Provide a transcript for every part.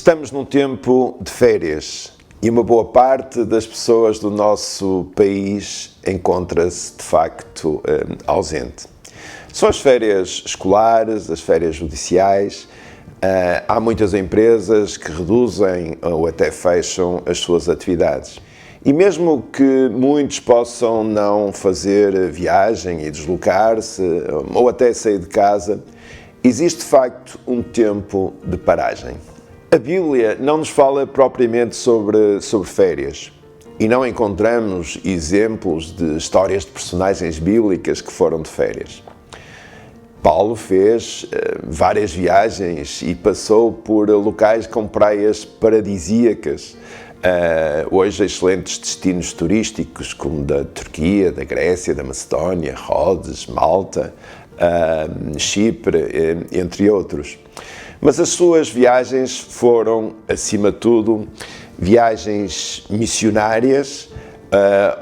Estamos num tempo de férias e uma boa parte das pessoas do nosso país encontra-se, de facto, ausente. São as férias escolares, as férias judiciais. Há muitas empresas que reduzem ou até fecham as suas atividades. E mesmo que muitos possam não fazer viagem e deslocar-se, ou até sair de casa, existe de facto um tempo de paragem. A Bíblia não nos fala propriamente sobre férias e não encontramos exemplos de histórias de personagens bíblicas que foram de férias. Paulo fez várias viagens e passou por locais com praias paradisíacas. Hoje, excelentes destinos turísticos como da Turquia, da Grécia, da Macedónia, Rhodes, Malta, Chipre, entre outros. Mas as suas viagens foram, acima de tudo, viagens missionárias,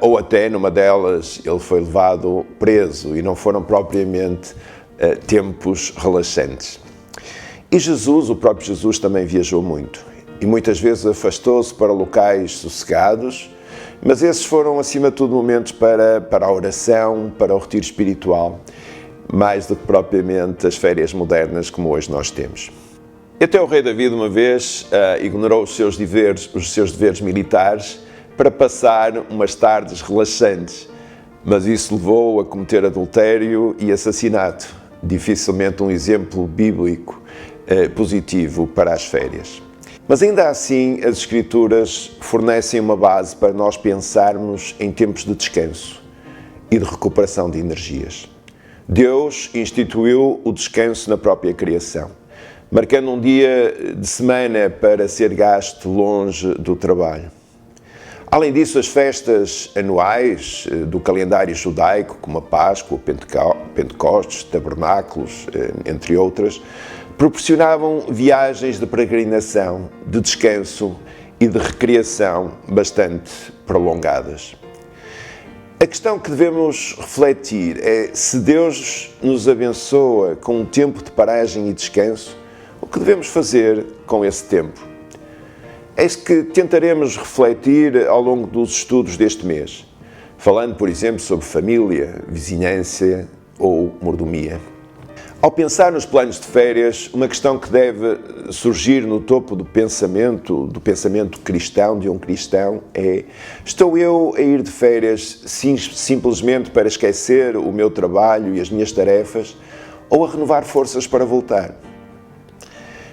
ou até numa delas ele foi levado preso e não foram propriamente tempos relaxantes. E Jesus, o próprio Jesus, também viajou muito e muitas vezes afastou-se para locais sossegados, mas esses foram, acima de tudo, momentos para a oração, para o retiro espiritual, mais do que propriamente as férias modernas como hoje nós temos. Até o rei David uma vez ignorou os seus deveres militares para passar umas tardes relaxantes, mas isso levou a cometer adultério e assassinato. Dificilmente um exemplo bíblico positivo para as férias. Mas ainda assim, as Escrituras fornecem uma base para nós pensarmos em tempos de descanso e de recuperação de energias. Deus instituiu o descanso na própria criação, marcando um dia de semana para ser gasto longe do trabalho. Além disso, as festas anuais do calendário judaico, como a Páscoa, o Pentecostes, Tabernáculos, entre outras, proporcionavam viagens de peregrinação, de descanso e de recreação bastante prolongadas. A questão que devemos refletir é se Deus nos abençoa com um tempo de paragem e descanso, o que devemos fazer com esse tempo? Eis que tentaremos refletir ao longo dos estudos deste mês, falando, por exemplo, sobre família, vizinhança ou mordomia. Ao pensar nos planos de férias, uma questão que deve surgir no topo do pensamento cristão, de um cristão, é: estou eu a ir de férias simplesmente para esquecer o meu trabalho e as minhas tarefas, ou a renovar forças para voltar?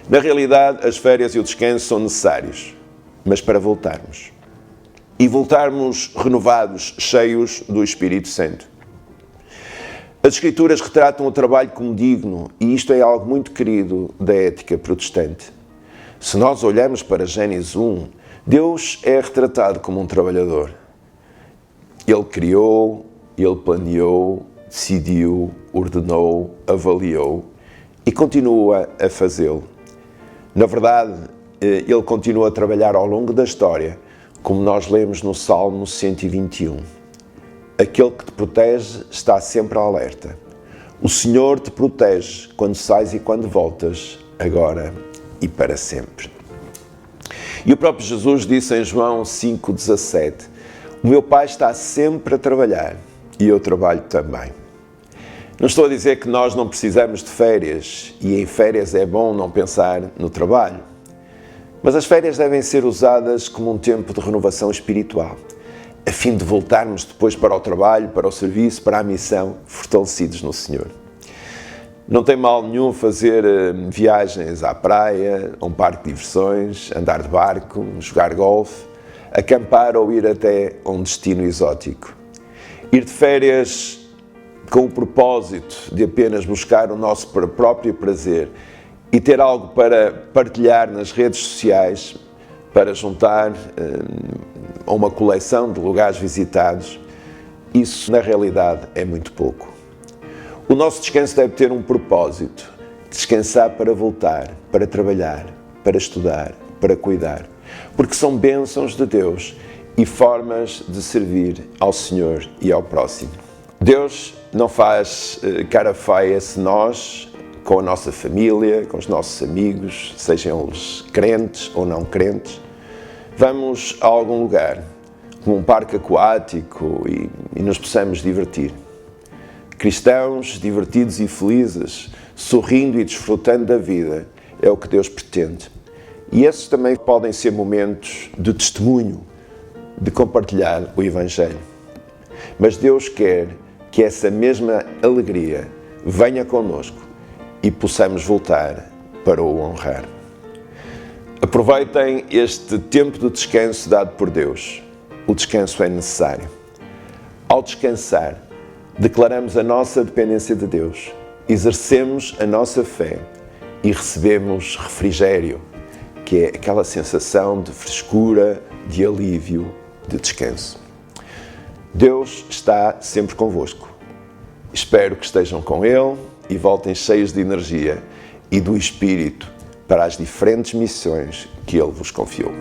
Na realidade, as férias e o descanso são necessários, mas para voltarmos. E voltarmos renovados, cheios do Espírito Santo. As Escrituras retratam o trabalho como digno, e isto é algo muito querido da ética protestante. Se nós olharmos para Gênesis 1, Deus é retratado como um trabalhador. Ele criou, ele planeou, decidiu, ordenou, avaliou e continua a fazê-lo. Na verdade, ele continua a trabalhar ao longo da história, como nós lemos no Salmo 121. Aquele que te protege está sempre alerta. O Senhor te protege quando sais e quando voltas, agora e para sempre. E o próprio Jesus disse em João 5,17: o meu Pai está sempre a trabalhar e eu trabalho também. Não estou a dizer que nós não precisamos de férias e em férias é bom não pensar no trabalho. Mas as férias devem ser usadas como um tempo de renovação espiritual, a fim de voltarmos depois para o trabalho, para o serviço, para a missão, fortalecidos no Senhor. Não tem mal nenhum fazer viagens à praia, a um parque de diversões, andar de barco, jogar golfe, acampar ou ir até a um destino exótico. Ir de férias com o propósito de apenas buscar o nosso próprio prazer e ter algo para partilhar nas redes sociais, para juntar a uma coleção de lugares visitados, isso na realidade é muito pouco. O nosso descanso deve ter um propósito: descansar para voltar, para trabalhar, para estudar, para cuidar, porque são bênçãos de Deus e formas de servir ao Senhor e ao próximo. Deus não faz cara feia se nós, com a nossa família, com os nossos amigos, sejam eles crentes ou não crentes. Vamos a algum lugar, como um parque aquático, e nos possamos divertir. Cristãos divertidos e felizes, sorrindo e desfrutando da vida, é o que Deus pretende. E esses também podem ser momentos de testemunho, de compartilhar o Evangelho. Mas Deus quer que essa mesma alegria venha connosco e possamos voltar para o honrar. Aproveitem este tempo de descanso dado por Deus. O descanso é necessário. Ao descansar, declaramos a nossa dependência de Deus, exercemos a nossa fé e recebemos refrigério, que é aquela sensação de frescura, de alívio, de descanso. Deus está sempre convosco. Espero que estejam com Ele e voltem cheios de energia e do Espírito para as diferentes missões que Ele vos confiou.